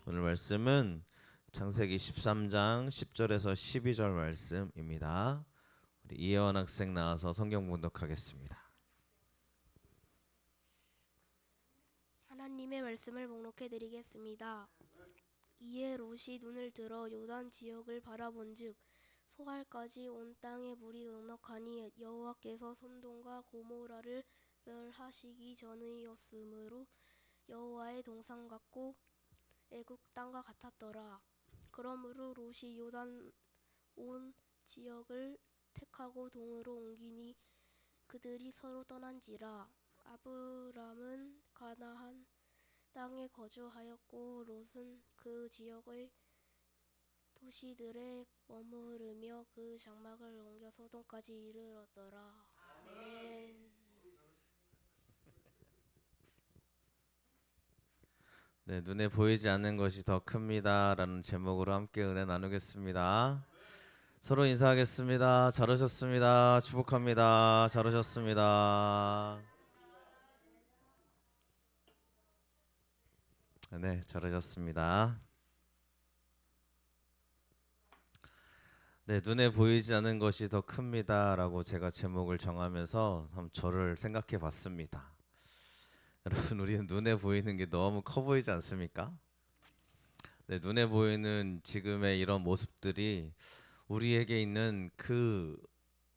오늘 말씀은 창세기 13장 10절에서 12절 말씀입니다. 우리 이혜원 학생 나와서 성경 봉독하겠습니다. 하나님의 말씀을 목록해 드리겠습니다. 이에 롯이 눈을 들어 요단 지역을 바라본즉 소알까지 온 땅에 물이 넉넉하니 여호와께서 솜돔과 고모라를 멸하시기 전이었으므로 여호와의 동산 같고 애굽 땅과 같았더라. 그러므로 롯이 요단 온 지역을 택하고 동으로 옮기니 그들이 서로 떠난지라. 아브람은 가나안 땅에 거주하였고 롯은 그 지역의 도시들에 머무르며 그 장막을 옮겨 소돔까지 이르렀더라. 아멘. 네, 눈에 보이지 않는 것이 더 큽니다라는 제목으로 함께 은혜 나누겠습니다. 서로 인사하겠습니다. 잘 오셨습니다. 축복합니다. 잘 오셨습니다. 네, 잘 오셨습니다. 네, 눈에 보이지 않는 것이 더 큽니다라고 제가 제목을 정하면서 한번 저를 생각해 봤습니다. 여러분, 우리는 눈에 보이는 게 너무 커 보이지 않습니까? 네, 눈에 보이는 지금의 이런 모습들이 우리에게 있는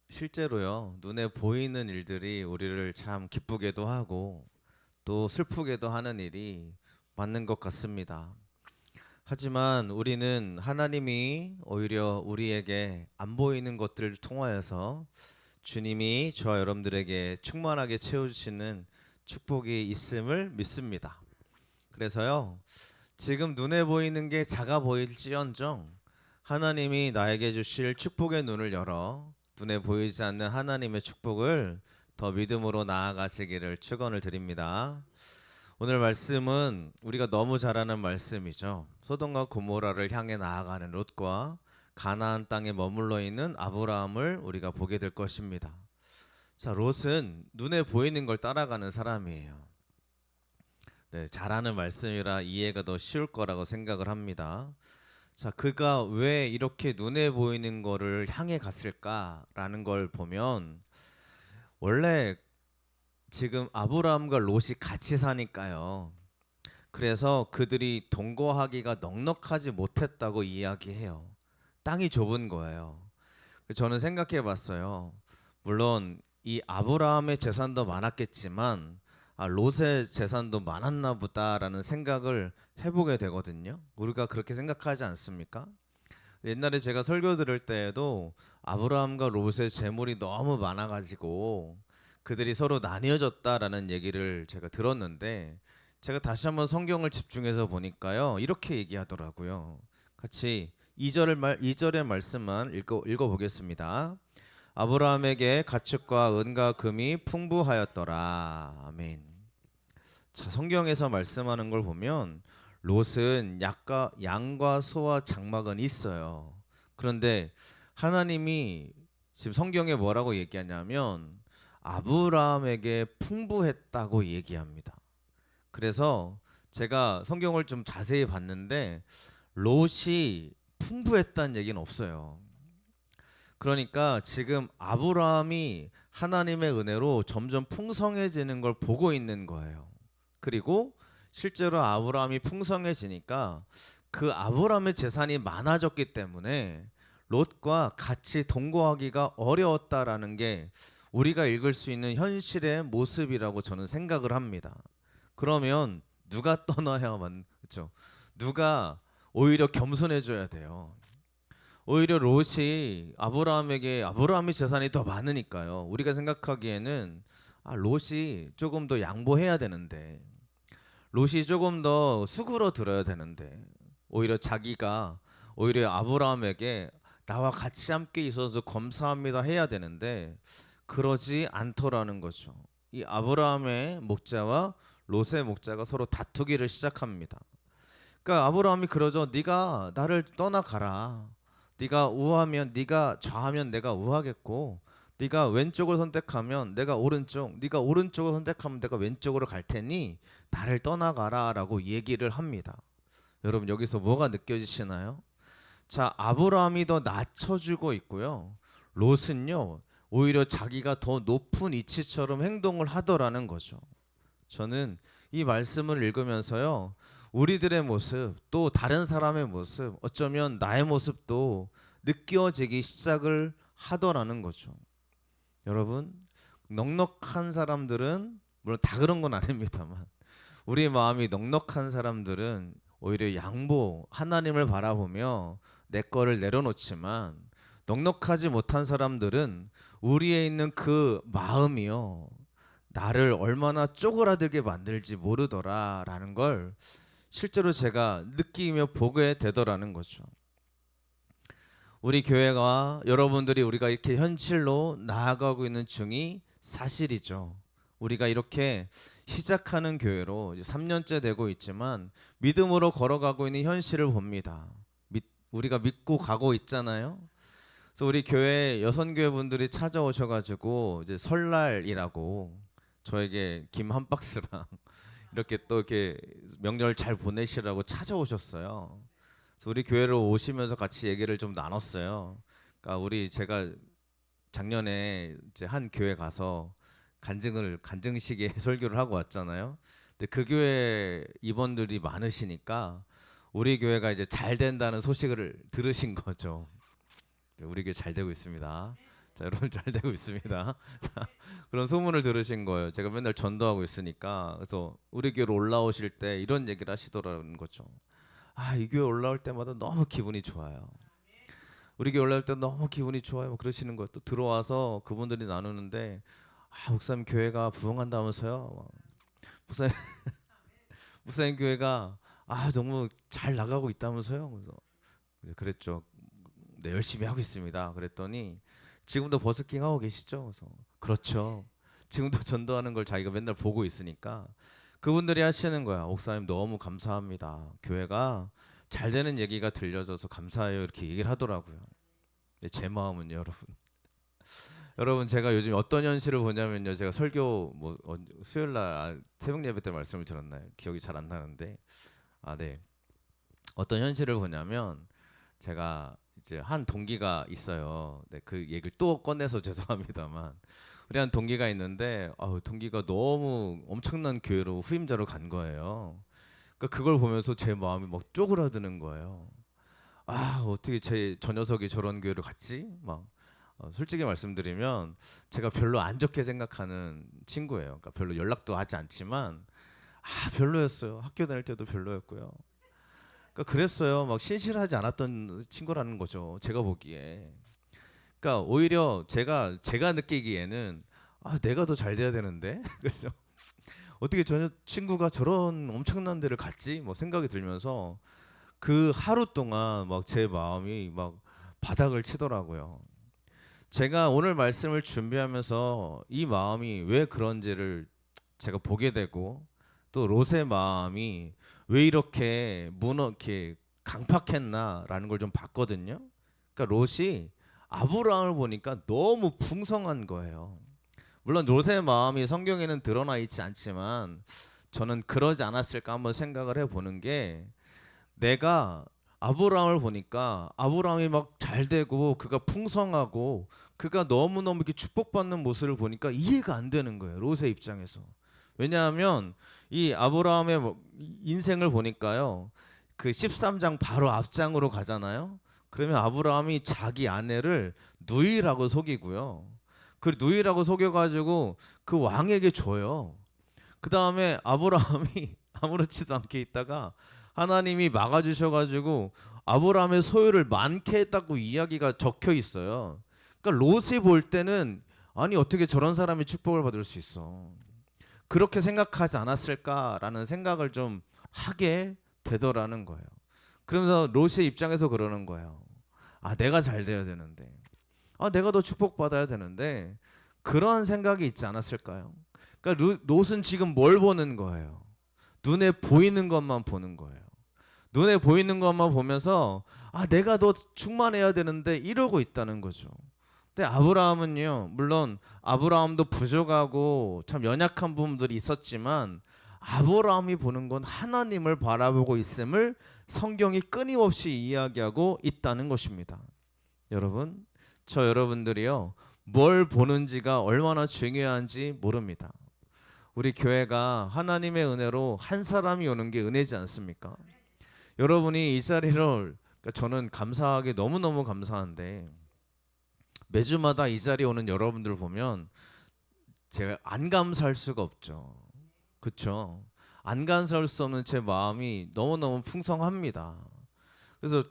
실제로요, 눈에 보이는 일들이 우리를 참 기쁘게도 하고 또 슬프게도 하는 일이 맞는 것 같습니다. 하지만 우리는 하나님이 오히려 우리에게 안 보이는 것들을 통하여서 주님이 저와 여러분들에게 충만하게 채워주시는 축복이 있음을 믿습니다. 그래서요, 지금 눈에 보이는 게 작아 보일지언정 하나님이 나에게 주실 축복의 눈을 열어 눈에 보이지 않는 하나님의 축복을 더 믿음으로 나아가시기를 축원을 드립니다. 오늘 말씀은 우리가 너무 잘 아는 말씀이죠. 소돔과 고모라를 향해 나아가는 롯과 가나안 땅에 머물러 있는 아브라함을 우리가 보게 될 것입니다. 자, 롯은 눈에 보이는 걸 따라가는 사람이에요. 네, 잘 아는 말씀이라 이해가 더 쉬울 거라고 생각을 합니다. 자, 그가 왜 이렇게 눈에 보이는 거를 향해 갔을까라는 걸 보면 원래 지금 아브라함과 롯이 같이 사니까요. 그래서 그들이 동거하기가 넉넉하지 못했다고 이야기해요. 땅이 좁은 거예요. 저는 생각해 봤어요. 물론 이 아브라함의 재산도 많았겠지만 롯의 재산도 많았나 보다라는 생각을 해보게 되거든요. 우리가 그렇게 생각하지 않습니까? 옛날에 제가 설교 들을 때에도 아브라함과 롯의 재물이 너무 많아가지고 그들이 서로 나뉘어졌다라는 얘기를 제가 들었는데, 제가 다시 한번 성경을 집중해서 보니까요, 이렇게 얘기하더라고요. 같이 2절의 말씀만 읽어보겠습니다. 아브라함에게 가축과 은과 금이 풍부하였더라. 아멘. 자, 성경에서 말씀하는 걸 보면 롯은 양과 소와 장막은 있어요. 그런데 하나님이 지금 성경에 뭐라고 얘기하냐면 아브라함에게 풍부했다고 얘기합니다. 그래서 제가 성경을 좀 자세히 봤는데 롯이 풍부했다는 얘기는 없어요. 그러니까 지금 아브라함이 하나님의 은혜로 점점 풍성해지는 걸 보고 있는 거예요. 그리고 실제로 아브라함이 풍성해지니까 그 아브라함의 재산이 많아졌기 때문에 롯과 같이 동거하기가 어려웠다라는 게 우리가 읽을 수 있는 현실의 모습이라고 저는 생각을 합니다. 그러면 누가 떠나야만, 그렇죠? 누가 오히려 겸손해져야 돼요. 오히려 롯이 아브라함의 재산이 더 많으니까요. 우리가 생각하기에는 롯이 조금 더 양보해야 되는데, 롯이 조금 더 수그러 들어야 되는데, 오히려 아브라함에게 나와 같이 함께 있어서 감사합니다 해야 되는데 그러지 않더라는 거죠. 이 아브라함의 목자와 롯의 목자가 서로 다투기를 시작합니다. 그러니까 아브라함이 그러죠. 네가 나를 떠나가라. 네가 좌하면 내가 우하겠고, 네가 왼쪽을 선택하면 내가 오른쪽, 네가 오른쪽을 선택하면 내가 왼쪽으로 갈 테니 나를 떠나가라라고 얘기를 합니다. 여러분 여기서 뭐가 느껴지시나요? 자, 아브라함이 더 낮춰주고 있고요. 롯은요, 오히려 자기가 더 높은 이치처럼 행동을 하더라는 거죠. 저는 이 말씀을 읽으면서요, 우리들의 모습, 또 다른 사람의 모습, 어쩌면 나의 모습도 느껴지기 시작을 하더라는 거죠. 여러분, 넉넉한 사람들은 물론 다 그런 건 아닙니다만, 우리 마음이 넉넉한 사람들은 오히려 양보, 하나님을 바라보며 내 거를 내려놓지만, 넉넉하지 못한 사람들은 우리에 있는 그 마음이요, 나를 얼마나 쪼그라들게 만들지 모르더라라는 걸 실제로 제가 느끼며 보게 되더라는 거죠. 우리 교회가, 여러분들이 우리가 이렇게 현실로 나아가고 있는 중이 사실이죠. 우리가 이렇게 시작하는 교회로 이제 3년째 되고 있지만 믿음으로 걸어가고 있는 현실을 봅니다. 우리가 믿고 가고 있잖아요. 그래서 우리 교회 여선교회 분들이 찾아오셔가지고 이제 설날이라고 저에게 김 한 박스랑 이렇게 또 이렇게 명절 잘 보내시라고 찾아오셨어요. 그래서 우리 교회로 오시면서 같이 얘기를 좀 나눴어요. 그러니까 제가 작년에 이제 한 교회 가서 간증식에 설교를 하고 왔잖아요. 근데 그 교회 임원들이 많으시니까 우리 교회가 이제 잘 된다는 소식을 들으신 거죠. 우리 교회 잘 되고 있습니다. 자, 여러분 잘 되고 있습니다. 자, 그런 소문을 들으신 거예요. 제가 맨날 전도하고 있으니까. 그래서 우리 교회로 올라오실 때 이런 얘기를 하시더라는 거죠. 아, 이 교회 올라올 때마다 너무 기분이 좋아요. 우리 교회 올라올 때 너무 기분이 좋아요. 뭐 그러시는 거예요. 또 들어와서 그분들이 나누는데, 아, 목사님 교회가 부흥한다면서요. 목사님 교회가 너무 잘 나가고 있다면서요. 그래서 그랬죠. 네, 열심히 하고 있습니다. 그랬더니 지금도 버스킹 하고 계시죠? 그래서 그렇죠. 지금도 전도하는 걸 자기가 맨날 보고 있으니까 그분들이 하시는 거야. 목사님 너무 감사합니다. 교회가 잘 되는 얘기가 들려줘서 감사해요. 이렇게 얘기를 하더라고요. 근데 제 마음은 여러분 제가 요즘 어떤 현실을 보냐면요. 제가 설교 수요일 날 새벽 예배 때 말씀을 들었나요? 기억이 잘 안 나는데 네. 어떤 현실을 보냐면 제가 이제 한 동기가 있어요. 네, 그 얘기를 또 꺼내서 죄송합니다만 우리 한 동기가 있는데 동기가 너무 엄청난 교회로 후임자로 간 거예요. 그러니까 그걸 보면서 제 마음이 막 쪼그라드는 거예요. 어떻게 저 녀석이 저런 교회를 갔지? 솔직히 말씀드리면 제가 별로 안 좋게 생각하는 친구예요. 그러니까 별로 연락도 하지 않지만 별로였어요. 학교 다닐 때도 별로였고요. 그러니까 그랬어요. 막 신실하지 않았던 친구라는 거죠. 제가 보기에. 그러니까 오히려 제가 느끼기에는 내가 더 잘 돼야 되는데 그죠? 어떻게 저 친구가 저런 엄청난 데를 갔지? 생각이 들면서 그 하루 동안 제 마음이 바닥을 치더라고요. 제가 오늘 말씀을 준비하면서 이 마음이 왜 그런지를 제가 보게 되고 또 롯의 마음이 왜 이렇게 강팍했나라는 걸 좀 봤거든요. 그러니까 롯이 아브라함을 보니까 너무 풍성한 거예요. 물론 롯의 마음이 성경에는 드러나 있지 않지만 저는 그러지 않았을까 한번 생각을 해보는 게, 내가 아브라함을 보니까 아브라함이 잘 되고 그가 풍성하고 그가 너무너무 이렇게 축복받는 모습을 보니까 이해가 안 되는 거예요. 롯의 입장에서. 왜냐하면 이 아브라함의 인생을 보니까요, 그 13장 바로 앞장으로 가잖아요. 그러면 아브라함이 자기 아내를 누이라고 속이고요. 그 누이라고 속여가지고 그 왕에게 줘요. 그 다음에 아브라함이 아무렇지도 않게 있다가 하나님이 막아주셔가지고 아브라함의 소유를 많게 했다고 이야기가 적혀 있어요. 그러니까 롯이 볼 때는 어떻게 저런 사람이 축복을 받을 수 있어, 그렇게 생각하지 않았을까라는 생각을 좀 하게 되더라는 거예요. 그러면서 롯의 입장에서 그러는 거예요. 내가 잘 돼야 되는데, 내가 더 축복받아야 되는데, 그런 생각이 있지 않았을까요? 그러니까 롯은 지금 뭘 보는 거예요? 눈에 보이는 것만 보는 거예요. 눈에 보이는 것만 보면서 내가 더 충만해야 되는데 이러고 있다는 거죠. 근데 아브라함은요, 물론 아브라함도 부족하고 참 연약한 부분들이 있었지만 아브라함이 보는 건 하나님을 바라보고 있음을 성경이 끊임없이 이야기하고 있다는 것입니다. 여러분, 저 여러분들이요, 뭘 보는지가 얼마나 중요한지 모릅니다. 우리 교회가 하나님의 은혜로 한 사람이 오는 게 은혜지 않습니까? 여러분이 이 자리를, 그러니까 저는 감사하게 너무너무 감사한데, 매주마다 이 자리에 오는 여러분들 보면 제가 안 감사할 수가 없죠. 그렇죠? 안 감사할 수 없는 제 마음이 너무너무 풍성합니다. 그래서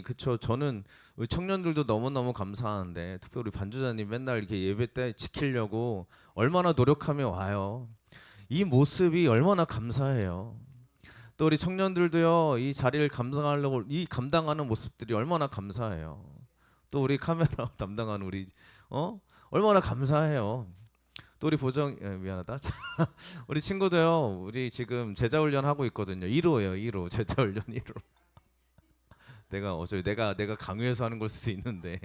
그쵸, 저는 우리 청년들도 너무너무 감사하는데, 특별히 우리 반주자님 맨날 이렇게 예배 때 지키려고 얼마나 노력하며 와요. 이 모습이 얼마나 감사해요. 또 우리 청년들도요, 이 자리를 감당하려고 이 감당하는 모습들이 얼마나 감사해요. 또 우리 카메라 담당하는 우리 얼마나 감사해요. 또 우리 미안하다. 우리 친구도요, 우리 지금 제자 훈련 하고 있거든요. 1호예요, 1호. 제자 훈련 1호. 내가 강요해서 하는 걸 수도 있는데.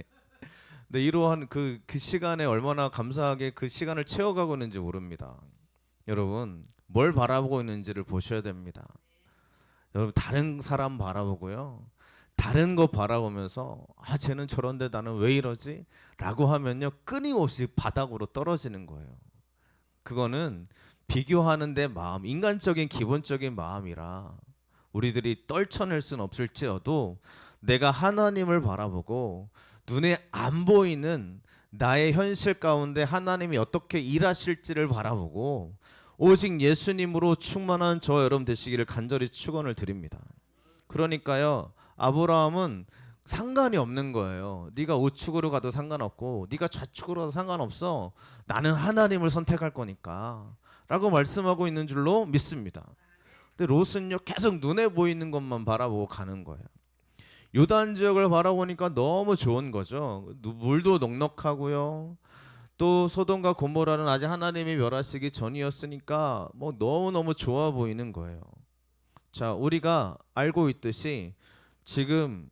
근데 1호 한 그 시간에 얼마나 감사하게 그 시간을 채워가고 있는지 모릅니다. 여러분, 뭘 바라보고 있는지를 보셔야 됩니다. 여러분, 다른 사람 바라보고요, 다른 거 바라보면서 쟤는 저런데 나는 왜 이러지? 라고 하면요, 끊임없이 바닥으로 떨어지는 거예요. 그거는 비교하는 데 마음, 인간적인 기본적인 마음이라 우리들이 떨쳐낼 수는 없을지어도 내가 하나님을 바라보고 눈에 안 보이는 나의 현실 가운데 하나님이 어떻게 일하실지를 바라보고 오직 예수님으로 충만한 저 여러분 되시기를 간절히 축원을 드립니다. 그러니까요, 아브라함은 상관이 없는 거예요. 네가 우측으로 가도 상관없고 네가 좌측으로 가도 상관없어. 나는 하나님을 선택할 거니까 라고 말씀하고 있는 줄로 믿습니다. 근데 롯은요, 계속 눈에 보이는 것만 바라보고 가는 거예요. 요단 지역을 바라보니까 너무 좋은 거죠. 물도 넉넉하고요. 또 소돔과 고모라는 아직 하나님이 멸하시기 전이었으니까 뭐 너무너무 좋아 보이는 거예요. 자, 우리가 알고 있듯이 지금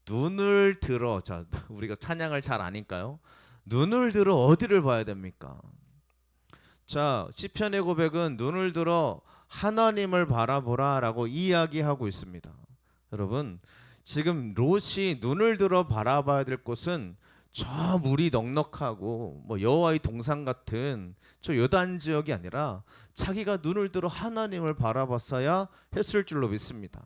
눈을 들어, 자, 우리가 찬양을 잘 아니까요. 눈을 들어 어디를 봐야 됩니까? 자, 시편의 고백은 눈을 들어 하나님을 바라보라라고 이야기하고 있습니다. 여러분, 지금 롯이 눈을 들어 바라봐야 될 곳은 저 물이 넉넉하고 뭐 여호와의 동산 같은 저 요단 지역이 아니라 자기가 눈을 들어 하나님을 바라봤어야 했을 줄로 믿습니다.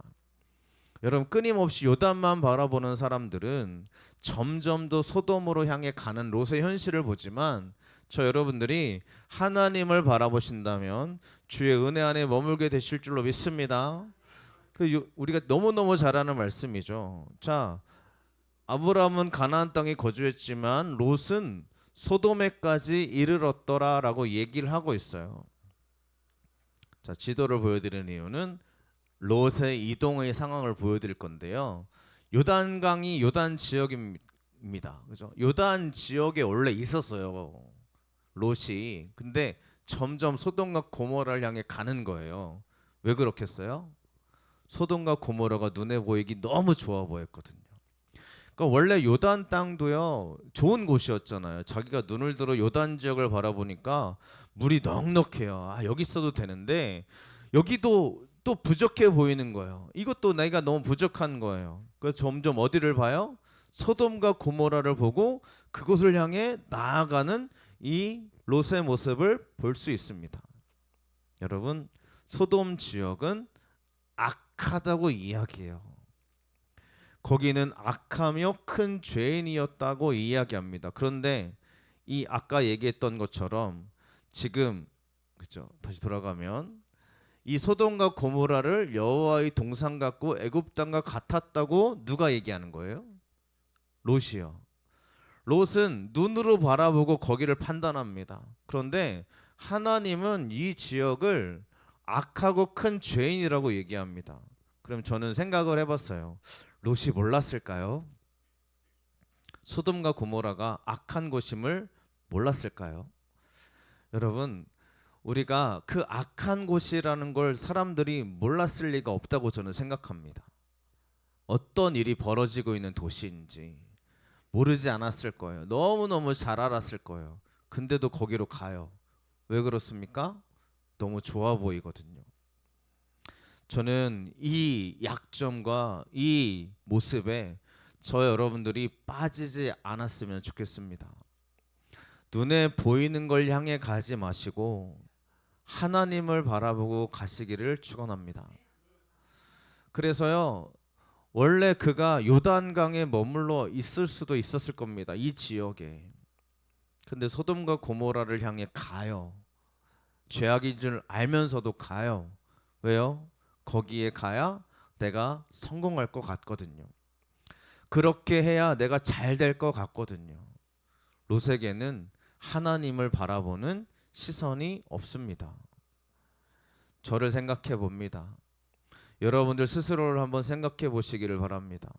여러분, 끊임없이 요단만 바라보는 사람들은 점점 더 소돔으로 향해 가는 롯의 현실을 보지만, 저 여러분들이 하나님을 바라보신다면 주의 은혜 안에 머물게 되실 줄로 믿습니다. 우리가 너무너무 잘 아는 말씀이죠. 자, 아브라함은 가나안 땅에 거주했지만 롯은 소돔에까지 이르렀더라라고 얘기를 하고 있어요. 자, 지도를 보여드리는 이유는 롯의 이동의 상황을 보여드릴 건데요. 요단강이 요단 지역입니다. 그죠? 요단 지역에 원래 있었어요, 롯이. 근데 점점 소돔과 고모라를 향해 가는 거예요. 왜 그렇겠어요? 소돔과 고모라가 눈에 보이기 너무 좋아 보였거든요. 그러니까 원래 요단 땅도요, 좋은 곳이었잖아요. 자기가 눈을 들어 요단 지역을 바라보니까 물이 넉넉해요. 여기 있어도 되는데 여기도 또 부족해 보이는 거예요. 이것도 내가 너무 부족한 거예요. 그래서 점점 어디를 봐요? 소돔과 고모라를 보고 그곳을 향해 나아가는 이 롯의 모습을 볼 수 있습니다. 여러분, 소돔 지역은 악하다고 이야기해요. 거기는 악하며 큰 죄인이었다고 이야기합니다. 그런데 이 아까 얘기했던 것처럼 지금, 그죠? 다시 돌아가면 이 소돔과 고모라를 여호와의 동산 같고 애굽 땅과 같았다고 누가 얘기하는 거예요? 롯이요. 롯은 눈으로 바라보고 거기를 판단합니다. 그런데 하나님은 이 지역을 악하고 큰 죄인이라고 얘기합니다. 그럼 저는 생각을 해봤어요. 롯이 몰랐을까요? 소돔과 고모라가 악한 곳임을 몰랐을까요? 여러분, 우리가 그 악한 곳이라는 걸 사람들이 몰랐을 리가 없다고 저는 생각합니다. 어떤 일이 벌어지고 있는 도시인지 모르지 않았을 거예요. 너무너무 잘 알았을 거예요. 근데도 거기로 가요. 왜 그렇습니까? 너무 좋아 보이거든요. 저는 이 약점과 이 모습에 저 여러분들이 빠지지 않았으면 좋겠습니다. 눈에 보이는 걸 향해 가지 마시고 하나님을 바라보고 가시기를 축원합니다. 그래서요, 원래 그가 요단강에 머물러 있을 수도 있었을 겁니다. 이 지역에. 근데 소돔과 고모라를 향해 가요. 죄악인 줄 알면서도 가요. 왜요? 거기에 가야 내가 성공할 것 같거든요. 그렇게 해야 내가 잘 될 것 같거든요. 롯에게는 하나님을 바라보는 시선이 없습니다. 저를 생각해 봅니다. 여러분들 스스로를 한번 생각해 보시기를 바랍니다.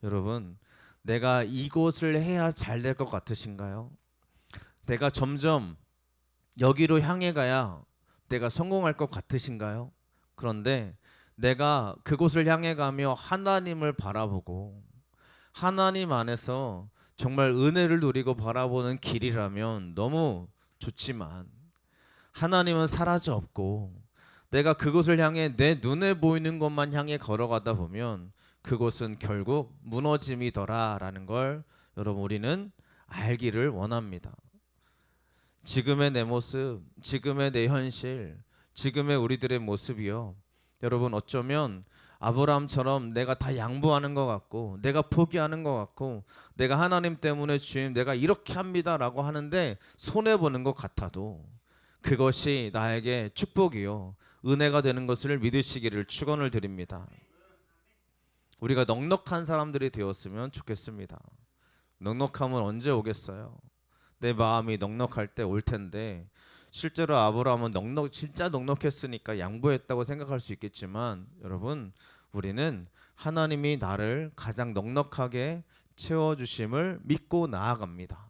여러분, 내가 이곳을 해야 잘 될 것 같으신가요? 내가 점점 여기로 향해 가야 내가 성공할 것 같으신가요? 그런데 내가 그곳을 향해 가며 하나님을 바라보고 하나님 안에서 정말 은혜를 누리고 바라보는 길이라면 너무 좋지만 하나님은 사라져 없고 내가 그곳을 향해 내 눈에 보이는 것만 향해 걸어가다 보면 그곳은 결국 무너짐이더라라는 걸 여러분 우리는 알기를 원합니다. 지금의 내 모습, 지금의 내 현실, 지금의 우리들의 모습이요. 여러분 어쩌면 아브라함처럼 내가 다 양보하는 것 같고 내가 포기하는 것 같고 내가 하나님 때문에 주님 내가 이렇게 합니다라고 하는데 손해보는 것 같아도 그것이 나에게 축복이요 은혜가 되는 것을 믿으시기를 축원을 드립니다. 우리가 넉넉한 사람들이 되었으면 좋겠습니다. 넉넉함은 언제 오겠어요? 내 마음이 넉넉할 때 올 텐데 실제로 아브라함은 진짜 넉넉했으니까 양보했다고 생각할 수 있겠지만 여러분 우리는 하나님이 나를 가장 넉넉하게 채워주심을 믿고 나아갑니다.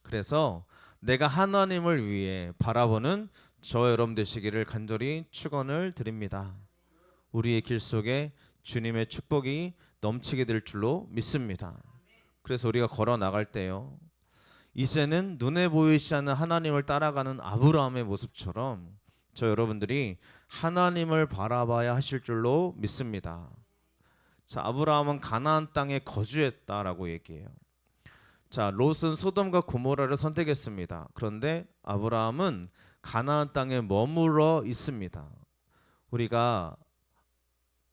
그래서 내가 하나님을 위해 바라보는 저 여러분 되시기를 간절히 축원을 드립니다. 우리의 길 속에 주님의 축복이 넘치게 될 줄로 믿습니다. 그래서 우리가 걸어 나갈 때요 이제는 눈에 보이지 않는 하나님을 따라가는 아브라함의 모습처럼 저 여러분들이 하나님을 바라봐야 하실 줄로 믿습니다. 자, 아브라함은 가나안 땅에 거주했다라고 얘기해요. 자, 롯은 소돔과 고모라를 선택했습니다. 그런데 아브라함은 가나안 땅에 머물러 있습니다. 우리가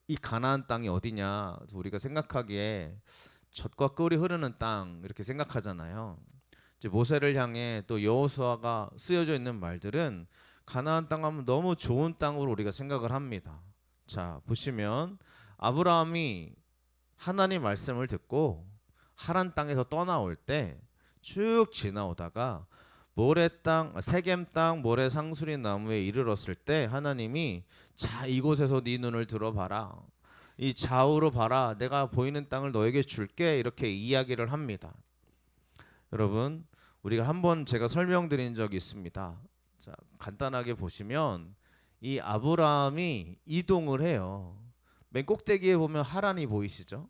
이 가나안 땅이 어디냐? 우리가 생각하기에 젖과 꿀이 흐르는 땅 이렇게 생각하잖아요. 이제 모세를 향해 또 여호수아가 쓰여져 있는 말들은 가나안 땅 하면 너무 좋은 땅으로 우리가 생각을 합니다. 자, 보시면 아브라함이 하나님 말씀을 듣고 하란 땅에서 떠나올 때 쭉 지나오다가 모래 땅, 세겜 땅 모래 상수리 나무에 이르렀을 때 하나님이 자 이곳에서 네 눈을 들어봐라. 이 좌우로 봐라. 내가 보이는 땅을 너에게 줄게. 이렇게 이야기를 합니다. 여러분 우리가 한번 제가 설명드린 적이 있습니다. 자, 간단하게 보시면 이 아브라함이 이동을 해요. 맨 꼭대기에 보면 하란이 보이시죠?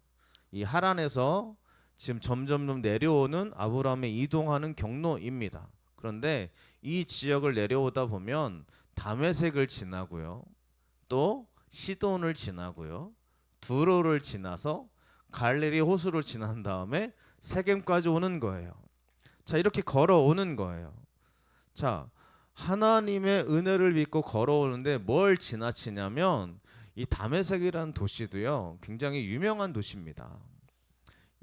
이 하란에서 지금 점점 내려오는 아브라함의 이동하는 경로입니다. 그런데 이 지역을 내려오다 보면 다메섹을 지나고요. 또 시돈을 지나고요. 두로를 지나서 갈릴리 호수를 지난 다음에 세겜까지 오는 거예요. 자, 이렇게 걸어오는 거예요. 자, 하나님의 은혜를 믿고 걸어오는데 뭘 지나치냐면 이 다메섹이라는 도시도요 굉장히 유명한 도시입니다.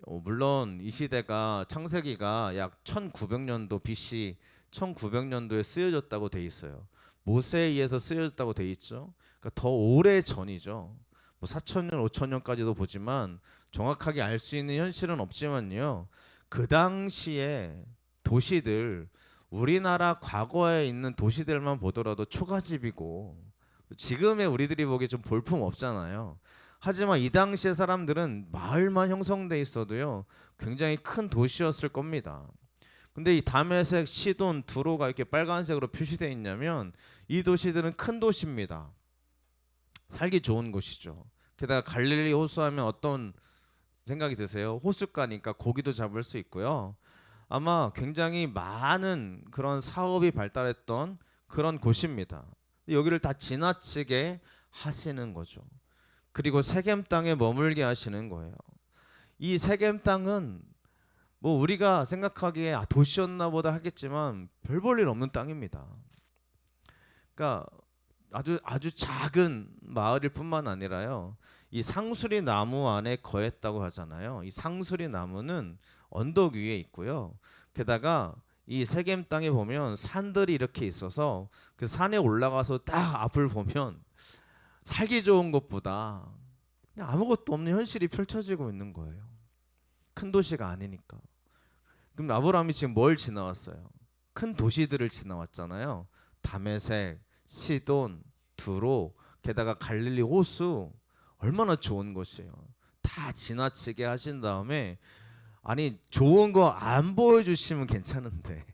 물론 이 시대가 창세기가 약 1900년도 BC 1900년도에 쓰여졌다고 돼 있어요. 모세에 의해서 쓰여졌다고 돼 있죠. 그러니까 더 오래 전이죠. 뭐 4000년 5000년까지도 보지만 정확하게 알 수 있는 현실은 없지만요. 그 당시에 도시들 우리나라 과거에 있는 도시들만 보더라도 초가집이고 지금의 우리들이 보기에 좀 볼품 없잖아요. 하지만 이 당시의 사람들은 마을만 형성돼 있어도요 굉장히 큰 도시였을 겁니다. 근데 이 다메섹, 시돈, 두로가 이렇게 빨간색으로 표시되어 있냐면 이 도시들은 큰 도시입니다. 살기 좋은 곳이죠. 게다가 갈릴리 호수하면 어떤 생각이 드세요? 호숫가니까 고기도 잡을 수 있고요. 아마 굉장히 많은 그런 사업이 발달했던 그런 곳입니다. 여기를 다 지나치게 하시는 거죠. 그리고 세겜 땅에 머물게 하시는 거예요. 이 세겜 땅은 뭐 우리가 생각하기에 도시였나 보다 하겠지만 별 볼 일 없는 땅입니다. 그러니까 아주 작은 마을일 뿐만 아니라요. 이 상수리 나무 안에 거했다고 하잖아요. 이 상수리 나무는 언덕 위에 있고요. 게다가 이 세겜 땅에 보면 산들이 이렇게 있어서 그 산에 올라가서 딱 앞을 보면 살기 좋은 것보다 그냥 아무것도 없는 현실이 펼쳐지고 있는 거예요. 큰 도시가 아니니까. 그럼 아브라함이 지금 뭘 지나왔어요? 큰 도시들을 지나왔잖아요. 다메섹, 시돈, 두로, 게다가 갈릴리 호수, 얼마나 좋은 곳이에요. 다 지나치게 하신 다음에 아니 좋은 거 안 보여주시면 괜찮은데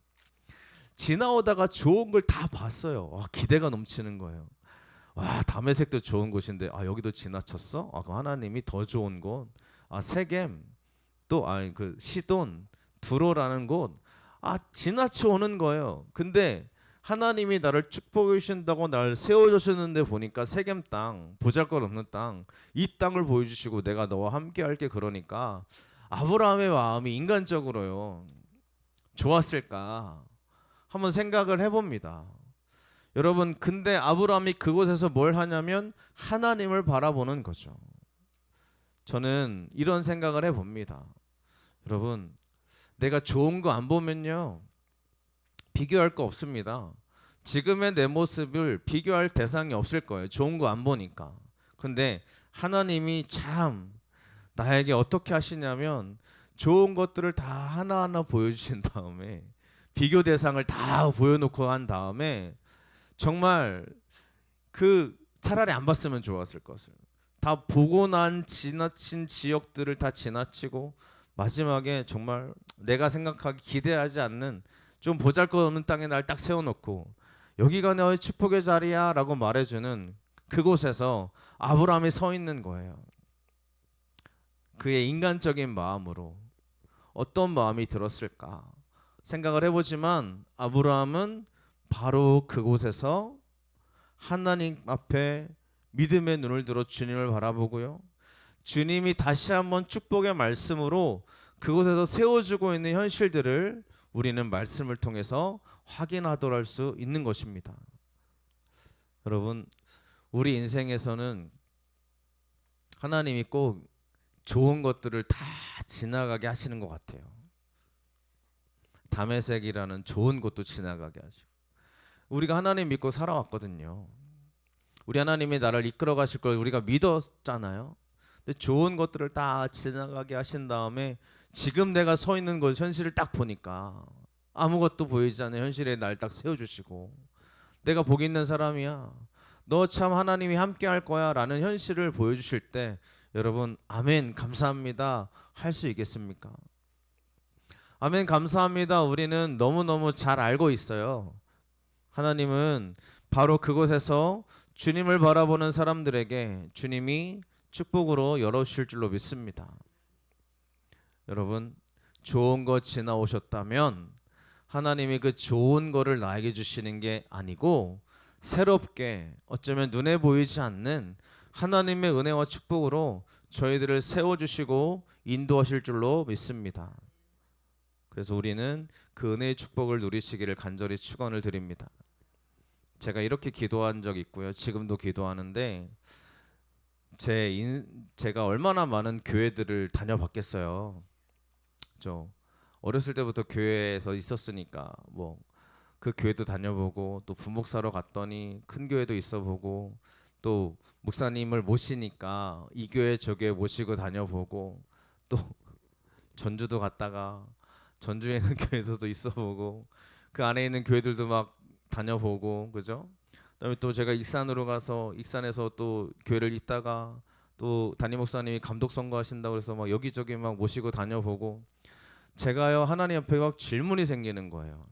지나오다가 좋은 걸 다 봤어요. 기대가 넘치는 거예요. 와, 다메섹도 좋은 곳인데 여기도 지나쳤어? 그럼 하나님이 더 좋은 곳, 세겜, 또 그 시돈, 두로라는 곳, 지나쳐 오는 거예요. 근데 하나님이 나를 축복해 주신다고 나를 세워주셨는데 보니까 세겜 땅, 보잘것없는 땅, 이 땅을 보여주시고 내가 너와 함께 할게. 그러니까 아브라함의 마음이 인간적으로요 좋았을까 한번 생각을 해봅니다. 여러분, 근데 아브라함이 그곳에서 뭘 하냐면 하나님을 바라보는 거죠. 저는 이런 생각을 해봅니다. 여러분, 내가 좋은 거 안 보면요 비교할 거 없습니다. 지금의 내 모습을 비교할 대상이 없을 거예요. 좋은 거 안 보니까. 근데 하나님이 참 나에게 어떻게 하시냐면 좋은 것들을 다 하나하나 보여주신 다음에 비교 대상을 다 보여놓고 한 다음에 정말 차라리 안 봤으면 좋았을 것을 다 보고 난 지나친 지역들을 다 지나치고 마지막에 정말 내가 생각하기 기대하지 않는 좀 보잘것없는 땅에 날 딱 세워놓고 여기가 너의 축복의 자리야 라고 말해주는 그곳에서 아브라함이 서 있는 거예요. 그의 인간적인 마음으로 어떤 마음이 들었을까 생각을 해보지만 아브라함은 바로 그곳에서 하나님 앞에 믿음의 눈을 들어 주님을 바라보고요. 주님이 다시 한번 축복의 말씀으로 그곳에서 세워주고 있는 현실들을 우리는 말씀을 통해서 확인하도록 할 수 있는 것입니다. 여러분, 우리 인생에서는 하나님이 꼭 좋은 것들을 다 지나가게 하시는 것 같아요. 다메섹이라는 좋은 곳도 지나가게 하시고 우리가 하나님 믿고 살아왔거든요. 우리 하나님이 나를 이끌어 가실 걸 우리가 믿었잖아요. 근데 좋은 것들을 다 지나가게 하신 다음에 지금 내가 서 있는 곳 현실을 딱 보니까 아무것도 보이지 않는 현실에 날 딱 세워주시고 내가 복 있는 사람이야, 너 참 하나님이 함께 할 거야 라는 현실을 보여주실 때 여러분 아멘 감사합니다 할 수 있겠습니까? 아멘 감사합니다. 우리는 너무너무 잘 알고 있어요. 하나님은 바로 그곳에서 주님을 바라보는 사람들에게 주님이 축복으로 열어주실 줄로 믿습니다. 여러분, 좋은 거 지나오셨다면 하나님이 그 좋은 거를 나에게 주시는 게 아니고 새롭게 어쩌면 눈에 보이지 않는 하나님의 은혜와 축복으로 저희들을 세워주시고 인도하실 줄로 믿습니다. 그래서 우리는 그 은혜의 축복을 누리시기를 간절히 축원을 드립니다. 제가 이렇게 기도한 적 있고요. 지금도 기도하는데 제가 얼마나 많은 교회들을 다녀봤겠어요. 저 어렸을 때부터 교회에서 있었으니까 뭐 그 교회도 다녀보고 또 부목사로 갔더니 큰 교회도 있어보고 또 목사님을 모시니까 이 교회 저 교회 모시고 다녀보고 또 전주도 갔다가 전주에 있는 교회도 있어보고 그 안에 있는 교회들도 막 다녀보고 그죠? 그다음에 또 제가 익산으로 가서 익산에서 또 교회를 있다가 또 담임 목사님이 감독 선거하신다고 그래서 막 여기저기 막 모시고 다녀보고 제가요 하나님 앞에 막 질문이 생기는 거예요.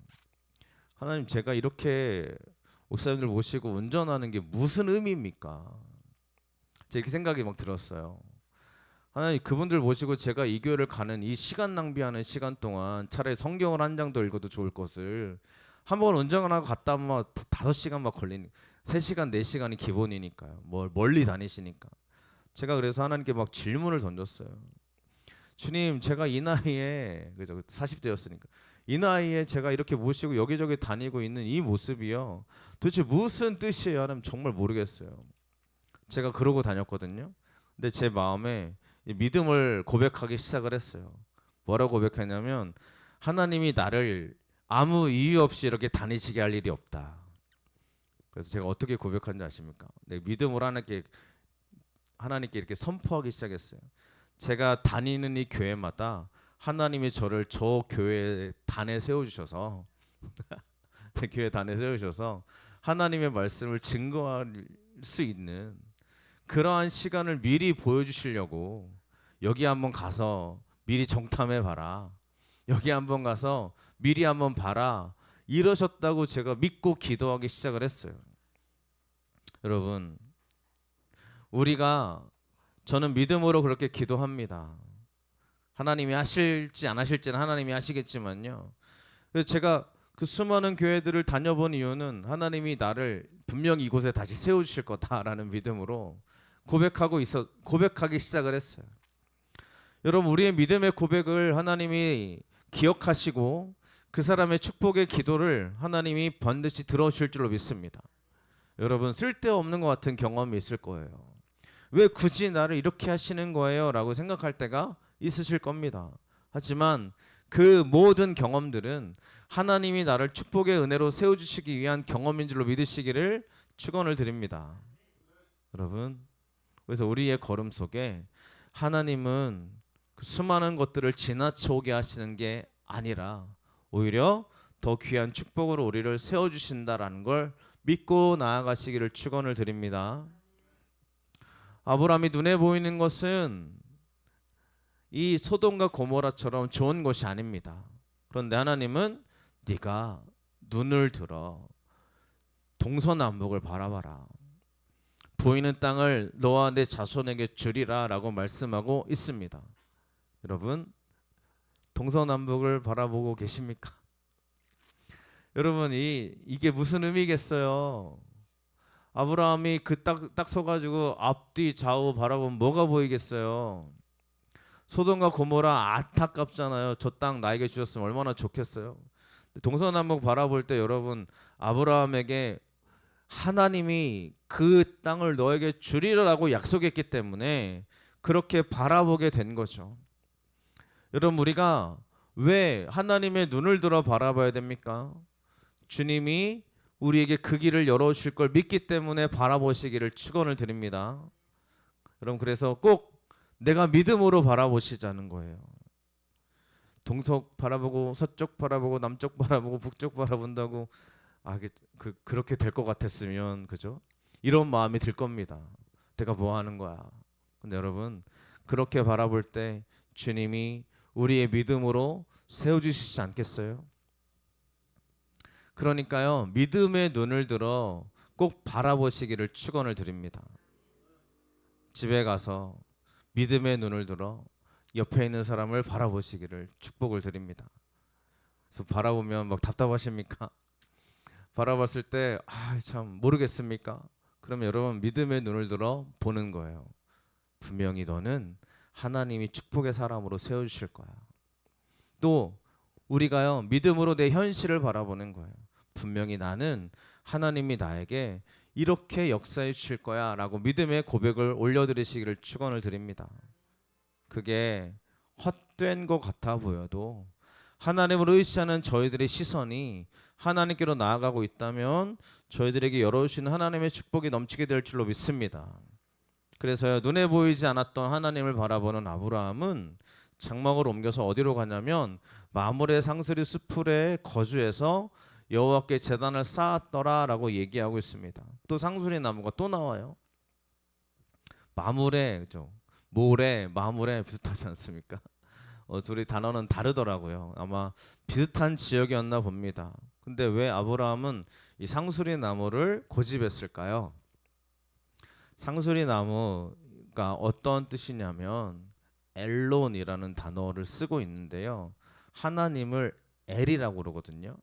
하나님, 제가 이렇게 목사님들 모시고 운전하는 게 무슨 의미입니까? 제가 이렇게 생각이 막 들었어요. 하나님, 그분들 모시고 제가 이 교회를 가는 이 시간 낭비하는 시간 동안 차라리 성경을 한 장 더 읽어도 좋을 것을 한번 운전을 하고 갔다 오면 5시간 막 걸리는 3시간 4시간이 기본이니까요. 멀리 다니시니까. 제가 그래서 하나님께 막 질문을 던졌어요. 주님, 제가 이 나이에, 그죠, 40대였으니까 이 나이에 제가 이렇게 모시고 여기저기 다니고 있는 이 모습이요, 도대체 무슨 뜻이에요? 하나님, 정말 모르겠어요. 제가 그러고 다녔거든요. 근데 제 마음에 이 믿음을 고백하기 시작을 했어요. 뭐라고 고백했냐면, 하나님이 나를 아무 이유 없이 이렇게 다니시게 할 일이 없다. 그래서 제가 어떻게 고백한지 아십니까? 내 믿음으로 하나님께 이렇게 선포하기 시작했어요. 제가 다니는 이 교회마다 하나님이 저를 저 교회 단에 세워주셔서 교회 단에 세우셔서 하나님의 말씀을 증거할 수 있는 그러한 시간을 미리 보여주시려고, 여기 한번 가서 미리 정탐해 봐라, 여기 한번 가서 미리 한번 봐라, 이러셨다고 제가 믿고 기도하기 시작을 했어요. 여러분, 저는 믿음으로 그렇게 기도합니다. 하나님이 하실지 안 하실지는 하나님이 하시겠지만요. 그래서 제가 그 수많은 교회들을 다녀본 이유는 하나님이 나를 분명히 이곳에 다시 세워주실 거다라는 믿음으로 고백하기 시작을 했어요. 여러분, 우리의 믿음의 고백을 하나님이 기억하시고 그 사람의 축복의 기도를 하나님이 반드시 들어주실 줄로 믿습니다. 여러분, 쓸데없는 것 같은 경험이 있을 거예요. 왜 굳이 나를 이렇게 하시는 거예요? 라고 생각할 때가 있으실 겁니다. 하지만 그 모든 경험들은 하나님이 나를 축복의 은혜로 세워주시기 위한 경험인 줄로 믿으시기를 축원을 드립니다. 여러분, 그래서 우리의 걸음 속에 하나님은 그 수많은 것들을 지나쳐 오게 하시는 게 아니라 오히려 더 귀한 축복으로 우리를 세워주신다라는 걸 믿고 나아가시기를 축원을 드립니다. 아브라함이 눈에 보이는 것은 이 소돔과 고모라처럼 좋은 것이 아닙니다. 그런데 하나님은 네가 눈을 들어 동서남북을 바라봐라, 보이는 땅을 너와 내 자손에게 주리라 라고 말씀하고 있습니다. 여러분, 동서남북을 바라보고 계십니까? 여러분, 이게 무슨 의미겠어요? 아브라함이 그 딱 서가지고 앞뒤 좌우 바라보면 뭐가 보이겠어요? 소돔과 고모라 안타깝잖아요. 저 땅 나에게 주셨으면 얼마나 좋겠어요. 동서남북 바라볼 때 여러분, 아브라함에게 하나님이 그 땅을 너에게 주리라고 약속했기 때문에 그렇게 바라보게 된 거죠. 여러분, 우리가 왜 하나님의 눈을 들어 바라봐야 됩니까? 주님이 우리에게 그 길을 열어주실 걸 믿기 때문에 바라보시기를 축원을 드립니다. 여러분, 그래서 꼭 내가 믿음으로 바라보시자는 거예요. 동서 바라보고 서쪽 바라보고 남쪽 바라보고 북쪽 바라본다고 그렇게 될 것 같았으면, 그죠? 이런 마음이 들 겁니다. 내가 뭐 하는 거야? 근데 여러분, 그렇게 바라볼 때 주님이 우리의 믿음으로 세워주시지 않겠어요? 그러니까요, 믿음의 눈을 들어 꼭 바라보시기를 축원을 드립니다. 집에 가서 믿음의 눈을 들어 옆에 있는 사람을 바라보시기를 축복을 드립니다. 그래서 바라보면 막 답답하십니까? 바라봤을 때 참 모르겠습니까? 그러면 여러분, 믿음의 눈을 들어 보는 거예요. 분명히 너는 하나님이 축복의 사람으로 세워주실 거야. 또 우리가요, 믿음으로 내 현실을 바라보는 거예요. 분명히 나는 하나님이 나에게 이렇게 역사해 주실 거야 라고 믿음의 고백을 올려드리시기를 축원을 드립니다. 그게 헛된 것 같아 보여도 하나님을 의지하는 저희들의 시선이 하나님께로 나아가고 있다면 저희들에게 열어주시는 하나님의 축복이 넘치게 될 줄로 믿습니다. 그래서요, 눈에 보이지 않았던 하나님을 바라보는 아브라함은 장막을 옮겨서 어디로 가냐면 마므레 상수리 수풀에 거주해서 여호와께 제단을 쌓았더라라고 얘기하고 있습니다. 또 상수리 나무가 또 나와요. 마므레, 그죠? 모래, 마므레 비슷하지 않습니까? 둘이 단어는 다르더라고요. 아마 비슷한 지역이었나 봅니다. 근데 왜 아브라함은 이 상수리 나무를 고집했을까요? 상수리 나무가 어떤 뜻이냐면 엘론이라는 단어를 쓰고 있는데요, 하나님을 엘이라고 그러거든요.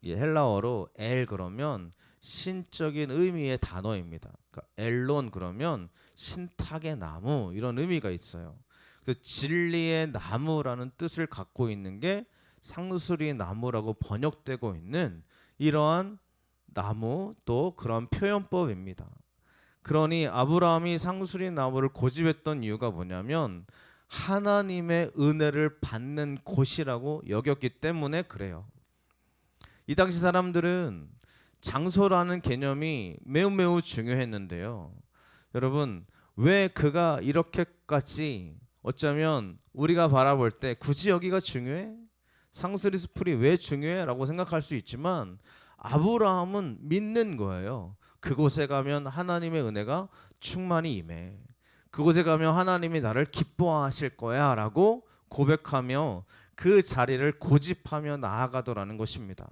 이 헬라어로 엘 그러면 신적인 의미의 단어입니다. 그러니까 엘론 그러면 신탁의 나무 이런 의미가 있어요. 그래서 진리의 나무라는 뜻을 갖고 있는 게 상수리 나무라고 번역되고 있는 이러한 나무 또 그런 표현법입니다. 그러니 아브라함이 상수리 나무를 고집했던 이유가 뭐냐면 하나님의 은혜를 받는 곳이라고 여겼기 때문에 그래요. 이 당시 사람들은 장소라는 개념이 매우 중요했는데요. 여러분, 왜 그가 이렇게까지 어쩌면 우리가 바라볼 때 굳이 여기가 중요해? 상수리 숲이 왜 중요해? 라고 생각할 수 있지만 아브라함은 믿는 거예요. 그곳에 가면 하나님의 은혜가 충만히 임해. 그곳에 가면 하나님이 나를 기뻐하실 거야 라고 고백하며 그 자리를 고집하며 나아가더라는 것입니다.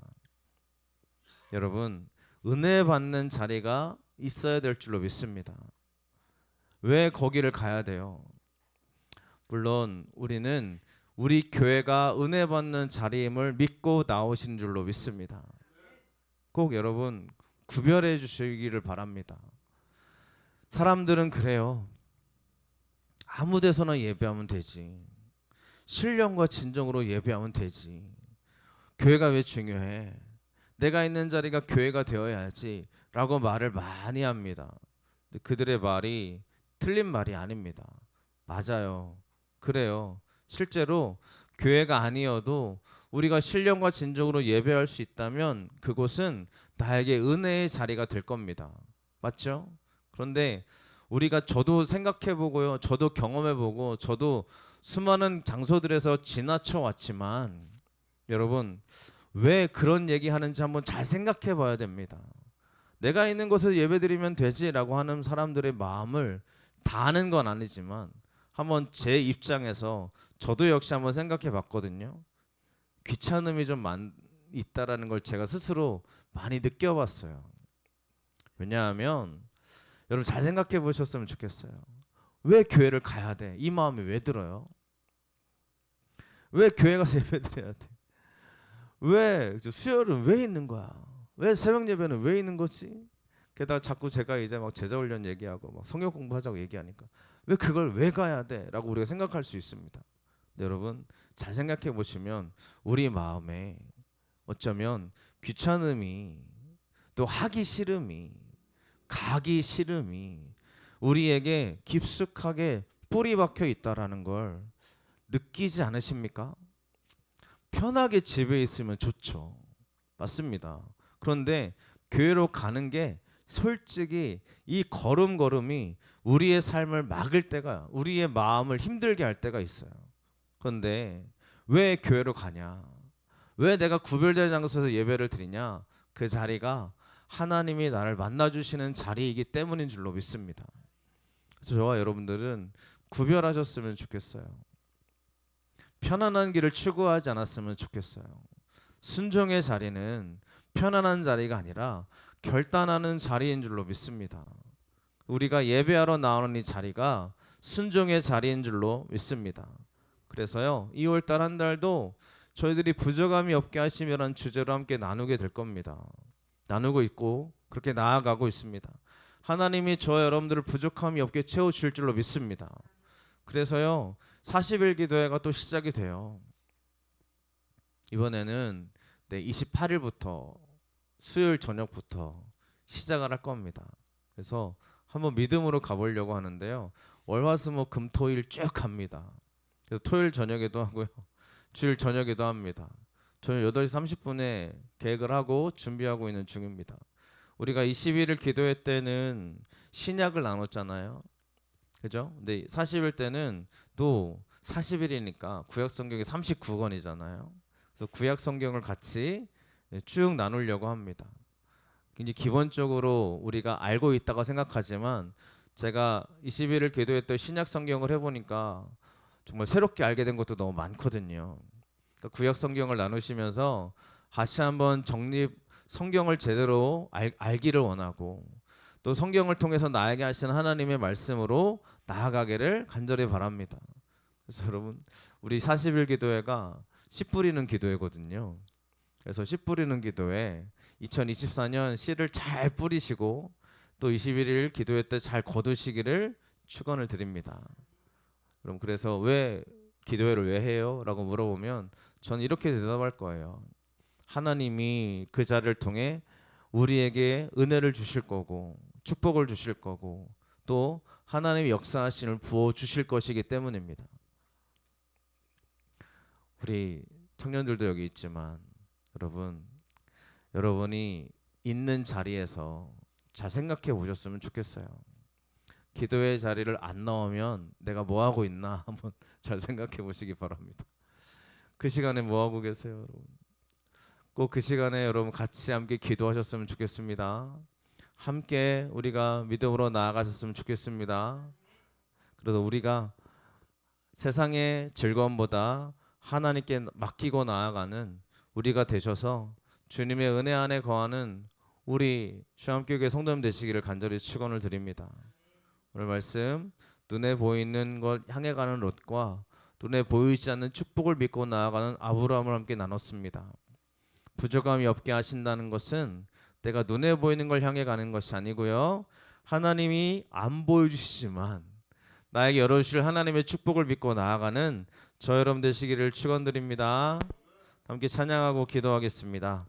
여러분, 은혜 받는 자리가 있어야 될 줄로 믿습니다. 왜 거기를 가야 돼요? 물론 우리는 우리 교회가 은혜 받는 자리임을 믿고 나오신 줄로 믿습니다. 꼭 여러분 구별해 주시기를 바랍니다. 사람들은 그래요. 아무 데서나 예배하면 되지. 신령과 진정으로 예배하면 되지. 교회가 왜 중요해? 내가 있는 자리가 교회가 되어야지 라고 말을 많이 합니다. 근데 그들의 말이 틀린 말이 아닙니다. 맞아요. 그래요. 실제로 교회가 아니어도 우리가 신령과 진정으로 예배할 수 있다면 그곳은 나에게 은혜의 자리가 될 겁니다. 맞죠? 그런데 우리가 저도 생각해보고요. 저도 경험해보고 저도 수많은 장소들에서 지나쳐 왔지만 여러분 왜 그런 얘기하는지 한번 잘 생각해 봐야 됩니다. 내가 있는 곳에서 예배드리면 되지라고 하는 사람들의 마음을 다 아는 건 아니지만 한번 제 입장에서 저도 역시 한번 생각해 봤거든요. 귀찮음이 좀 있다라는 걸 제가 스스로 많이 느껴봤어요. 왜냐하면 여러분 잘 생각해 보셨으면 좋겠어요. 왜 교회를 가야 돼? 이 마음이 왜 들어요? 왜 교회 가서 예배드려야 돼? 왜 수요일은 왜 있는 거야? 왜 새벽 예배는 왜 있는 거지? 게다가 자꾸 제가 이제 막 제자 훈련 얘기하고 막 성경 공부하자고 얘기하니까 왜 그걸 왜 가야 돼? 라고 우리가 생각할 수 있습니다. 여러분 잘 생각해 보시면 우리 마음에 어쩌면 귀찮음이 또 하기 싫음이 가기 싫음이 우리에게 깊숙하게 뿌리 박혀 있다라는 걸 느끼지 않으십니까? 편하게 집에 있으면 좋죠. 맞습니다. 그런데 교회로 가는 게 솔직히 이 걸음걸음이 우리의 삶을 막을 때가 우리의 마음을 힘들게 할 때가 있어요. 그런데 왜 교회로 가냐? 왜 내가 구별된 장소에서 예배를 드리냐? 그 자리가 하나님이 나를 만나주시는 자리이기 때문인 줄로 믿습니다. 그래서 저와 여러분들은 구별하셨으면 좋겠어요. 편안한 길을 추구하지 않았으면 좋겠어요. 순종의 자리는 편안한 자리가 아니라 결단하는 자리인 줄로 믿습니다. 우리가 예배하러 나오는 이 자리가 순종의 자리인 줄로 믿습니다. 그래서요 2월달 한 달도 저희들이 부족함이 없게 하시며라는 주제로 함께 나누게 될 겁니다. 나누고 있고 그렇게 나아가고 있습니다. 하나님이 저와 여러분들을 부족함이 없게 채워주실 줄로 믿습니다. 그래서요 40일 기도회가 또 시작이 돼요. 이번에는 28일부터 수요일 저녁부터 시작을 할 겁니다. 그래서 한번 믿음으로 가보려고 하는데요. 월화수목 금토일 쭉 갑니다. 그래서 토요일 저녁에도 하고요. 주일 저녁에도 합니다. 저는 8시 30분에 계획을 하고 준비하고 있는 중입니다. 우리가 21일 기도회 때는 신약을 나눴잖아요. 그죠? 근데 40일 때는 또 40일이니까 구약 성경이 39권이잖아요. 그래서 구약 성경을 같이 쭉 나누려고 합니다. 이제 기본적으로 우리가 알고 있다고 생각하지만 제가 21일 기도했던 신약 성경을 해보니까 정말 새롭게 알게 된 것도 너무 많거든요. 그러니까 구약 성경을 나누시면서 다시 한번 성경을 제대로 알기를 원하고 또 성경을 통해서 나에게 하시는 하나님의 말씀으로 나아가기를 간절히 바랍니다. 그래서 여러분 우리 40일 기도회가 씨 뿌리는 기도회거든요. 그래서 씨 뿌리는 기도에 2024년 씨를 잘 뿌리시고 또 21일 기도회 때 잘 거두시기를 축원을 드립니다. 그럼 그래서 왜 기도회를 왜 해요? 라고 물어보면 저는 이렇게 대답할 거예요. 하나님이 그 자리를 통해 우리에게 은혜를 주실 거고 축복을 주실 거고 또 하나님의 역사하심을 부어 주실 것이기 때문입니다. 우리 청년들도 여기 있지만 여러분이 있는 자리에서 잘 생각해 보셨으면 좋겠어요. 기도의 자리를 안 나오면 내가 뭐 하고 있나 한번 잘 생각해 보시기 바랍니다. 그 시간에 뭐 하고 계세요, 여러분? 꼭 그 시간에 여러분 같이 함께 기도하셨으면 좋겠습니다. 함께 우리가 믿음으로 나아가셨으면 좋겠습니다. 그래서 우리가 세상의 즐거움보다 하나님께 맡기고 나아가는 우리가 되셔서 주님의 은혜 안에 거하는 우리 주함교회 성도님 되시기를 간절히 축원을 드립니다. 오늘 말씀 눈에 보이는 것 향해 가는 롯과 눈에 보이지 않는 축복을 믿고 나아가는 아브라함을 함께 나눴습니다. 부족함이 없게 하신다는 것은 내가 눈에 보이는 걸 향해 가는 것이 아니고요. 하나님이 안 보여주시지만 나에게 열어주실 하나님의 축복을 믿고 나아가는 저 여러분 되시기를 축원드립니다. 함께 찬양하고 기도하겠습니다.